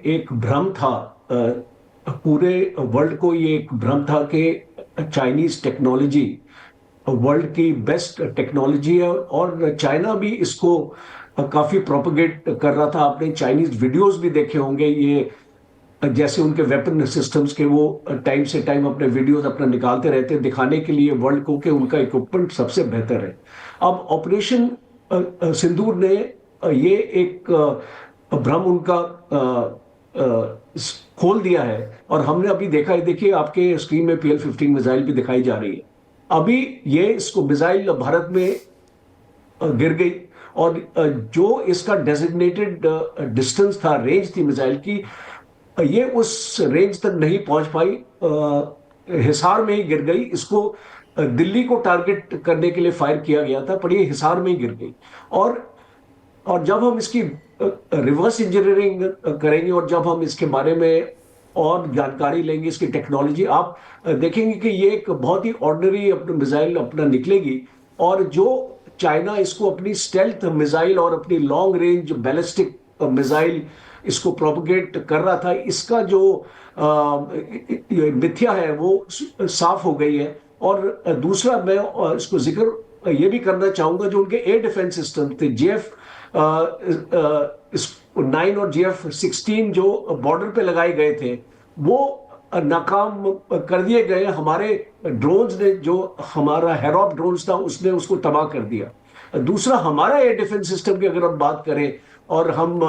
एक भ्रम था, पूरे वर्ल्ड को ये एक भ्रम था कि चाइनीज टेक्नोलॉजी वर्ल्ड की बेस्ट टेक्नोलॉजी है, और चाइना भी इसको काफी प्रोपगेट कर रहा था। आपने चाइनीज वीडियोस भी देखे होंगे, ये जैसे उनके वेपन सिस्टम्स के वो टाइम से टाइम अपने वीडियोस अपना निकालते रहते हैं, दिखाने के लिए वर्ल्ड को कि उनका इक्विपमेंट सबसे बेहतर है। अब ऑपरेशन सिंदूर ने ये एक भ्रम उनका खोल दिया है, और हमने अभी देखा है, देखिए आपके स्क्रीन में PL-15 मिसाइल भी दिखाई जा रही है। अभी ये इसको मिसाइल भारत में गिर गई, और जो इसका डेजिग्नेटेड डिस्टेंस था, रेंज थी मिसाइल की, ये उस रेंज तक नहीं पहुंच पाई, हिसार में ही गिर गई। इसको दिल्ली को टारगेट करने के लिए फायर किया गया था, पर ये हिसार में ही गिर गई। और जब हम इसकी रिवर्स इंजीनियरिंग करेंगे, और जब हम इसके बारे में और जानकारी लेंगे, इसकी टेक्नोलॉजी, आप देखेंगे कि ये एक बहुत ही ऑर्डिनरी अपना मिसाइल अपना निकलेगी। और जो चाइना इसको अपनी स्टेल्थ मिसाइल और अपनी लॉन्ग रेंज बैलिस्टिक मिसाइल इसको प्रोपगेट कर रहा था, इसका जो मिथ्या है वो साफ हो गई है। और दूसरा मैं इसको जिक्र ये भी करना चाहूंगा, जो उनके एयर डिफेंस सिस्टम थे, JF-9 और JF-16 जो बॉर्डर पे लगाए गए थे, वो नाकाम कर दिए गए। हमारे ड्रोन्स ने, जो हमारा हेरॉप ड्रोन्स था, उसने उसको तबाह कर दिया। दूसरा, हमारा एयर डिफेंस सिस्टम की अगर हम बात करें, और हम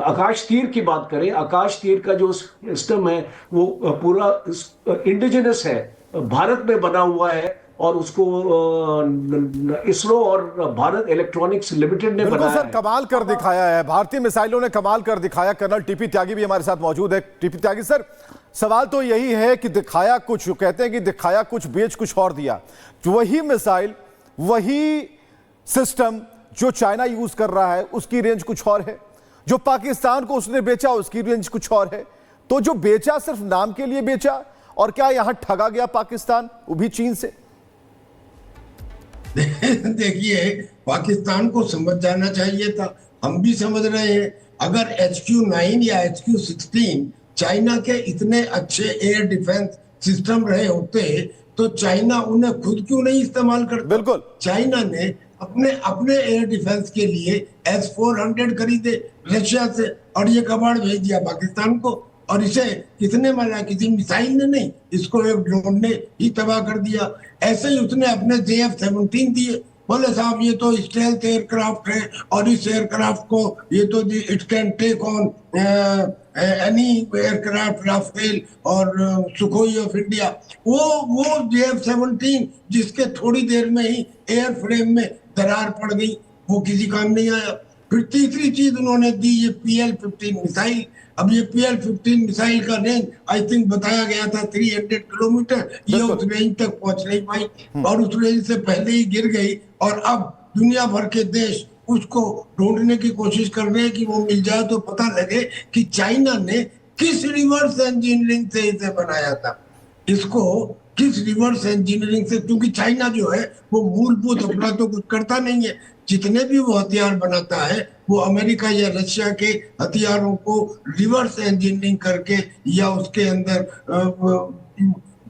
आकाश तीर की बात करें, आकाश तीर का जो सिस्टम है वो पूरा इंडिजिनस है, भारत में बना हुआ है, और उसको इसरो और भारत इलेक्ट्रॉनिक्स लिमिटेड ने बिल्कुल बनाया सर, कमाल कर दिखाया है भारतीय मिसाइलों ने, कमाल कर दिखाया। कर्नल टीपी त्यागी भी हमारे साथ मौजूद है। टीपी त्यागी सर, सवाल तो यही है कि दिखाया कुछ, कहते हैं कि दिखाया कुछ बेच कुछ और दिया। वही मिसाइल, वही सिस्टम जो चाइना यूज कर रहा है, उसकी रेंज कुछ और है। जो पाकिस्तान को उसने बेचा, उसकी रेंज कुछ और है। तो जो बेचा सिर्फ नाम के लिए बेचा, और क्या यहां ठगा गया पाकिस्तान, वो भी चीन से? देखिए, पाकिस्तान को समझ जाना चाहिए था, हम भी समझ रहे हैं। अगर HQ-9 या HQ-16 चाइना के इतने अच्छे एयर डिफेंस सिस्टम रहे होते तो चाइना उन्हें खुद क्यों नहीं इस्तेमाल करता? बिल्कुल, चाइना ने अपने अपने एयर डिफेंस के लिए S-400 खरीदे रशिया से, और ये कबाड़ भेज दिया पाकिस्तान को। और इसे किसने मारा? किसी मिसाइल ने नहीं, इसको एक ड्रोन ने ही तबाह कर दिया। ऐसे ही उसने अपने JF-17 दिए, बोले साहब ये तो स्टेल्थ एयरक्राफ्ट है, और इस एयरक्राफ्ट को ये तो it can take on any aircraft, Rafale और सुखोई ऑफ इंडिया। वो JF-17 जिसके थोड़ी देर में ही एयर फ्रेम में दरार पड़ गई, वो किसी काम नहीं आया। फिर तीसरी चीज उन्होंने दी, ये PL-15 मिसाइल। अब ये PL-15 मिसाइल का रेंज आई थिंक बताया गया था 300 किलोमीटर, ये उस रेंज तक पहुंच नहीं पाई, और उस रेंज से पहले ही गिर गई। और अब दुनिया भर के देश उसको ढूंढने की कोशिश कर रहे हैं कि वो मिल जाए तो पता लगे कि चाइना ने किस रिवर्स इंजीनियरिंग से इसे बनाया था, इसको किस रिवर्स इंजीनियरिंग से। क्योंकि चाइना जो है वो मूलभूत अपना तो कुछ करता नहीं है, जितने भी वो हथियार बनाता है वो अमेरिका या रशिया के हथियारों को रिवर्स इंजीनियरिंग करके, या उसके अंदर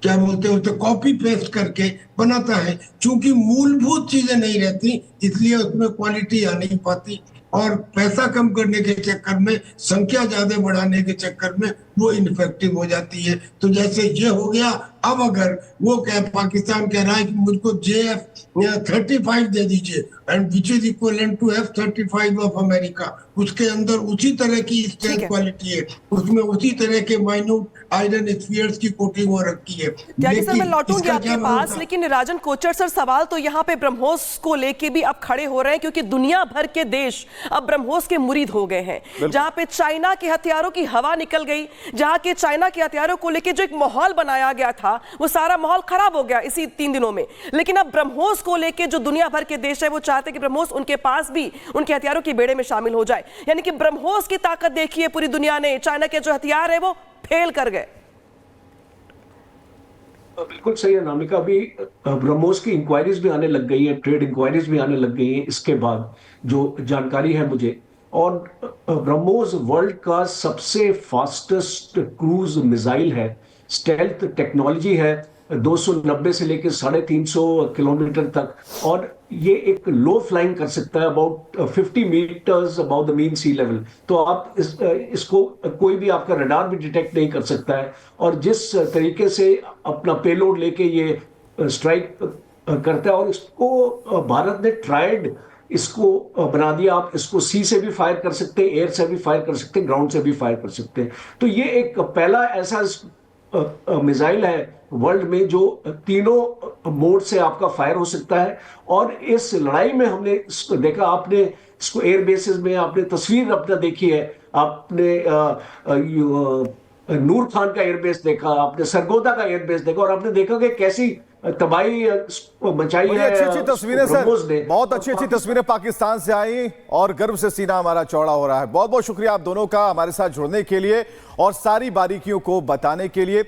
क्या बोलते हैं, उसे कॉपी पेस्ट करके बनाता है। चूंकि मूलभूत चीजें नहीं रहती, इसलिए उसमें क्वालिटी आ नहीं पाती, और पैसा कम करने के चक्कर में, संख्या ज्यादा बढ़ाने के चक्कर में वो इनफेक्टिव हो जाती है। तो जैसे ये हो गया, अब अगर वो पाकिस्तान कह रहा है कि मुझको JF-35 दे दीजिए, and which is equivalent to F-35 of America, उसके अंदर उसी तरह की स्ट्रेंथ क्वालिटी है, उसमें उसी तरह के माइन्यूट आयरन स्फीयर्स की कोटिंग हो रखी है। त्यागी सर, मैं लौटूंगी आपके पास, लेकिन राजन कोचर सर, सवाल तो यहाँ पे ब्रह्मोस को लेके भी अब खड़े हो रहे हैं, क्योंकि दुनिया भर के देश अब ब्रह्मोस के मुरीद हो गए हैं। जहां पे चाइना के हथियारों की हवा निकल गई, जहां के चाइना के हथियारों को लेके जो एक माहौल बनाया गया था, वो सारा माहौल खराब हो गया इसी 3 दिनों में। लेकिन अब ब्रह्मोस को लेके जो दुनिया भर के देश है, वो चाहते कि ब्रह्मोस उनके पास भी उनके हथियारों के बेड़े में शामिल हो जाए। यानी कि ब्रह्मोस की ताकत देखिए पूरी दुनिया ने, चाइना के जो हथियार है वो फेल कर गए। बिल्कुल सही है नामिका, अभी ब्रह्मोस की इंक्वायरीज भी आने लग गई है, ट्रेड इंक्वायरीज भी आने लग गई हैं इसके बाद, जो जानकारी है मुझे। और ब्रह्मोस वर्ल्ड का सबसे फास्टेस्ट क्रूज मिसाइल है, स्टेल्थ टेक्नोलॉजी है, 290 से लेकर 350 किलोमीटर तक, और ये एक लो फ्लाइंग कर सकता है about 50 metres about the mean sea level. तो आप इसको कोई भी आपका रडार भी डिटेक्ट नहीं कर सकता है। और जिस तरीके से अपना पेलोड लेके ये स्ट्राइक करता है, और इसको भारत ने ट्राइड इसको बना दिया। आप इसको सी से भी फायर कर सकते हैं, एयर से भी फायर कर सकते हैं, ग्राउंड से भी फायर कर सकते हैं। तो ये एक पहला ऐसा मिसाइल है वर्ल्ड में जो तीनों मोड से आपका फायर हो सकता है। और इस लड़ाई में हमने इसको देखा, आपने इसको एयर बेसिस में आपने तस्वीर अपना देखी है, आपने नूर खान का एयरबेस देखा, आपने सरगोदा का एयरबेस देखा, और आपने देखा कि कैसी तबाही मचाई है। अच्छी तस्वीरें सर, बहुत अच्छी तस्वीरें पाकिस्तान से आई और गर्व से सीना हमारा चौड़ा हो रहा है। बहुत बहुत शुक्रिया आप दोनों का हमारे साथ जुड़ने के लिए और सारी बारीकियों को बताने के लिए।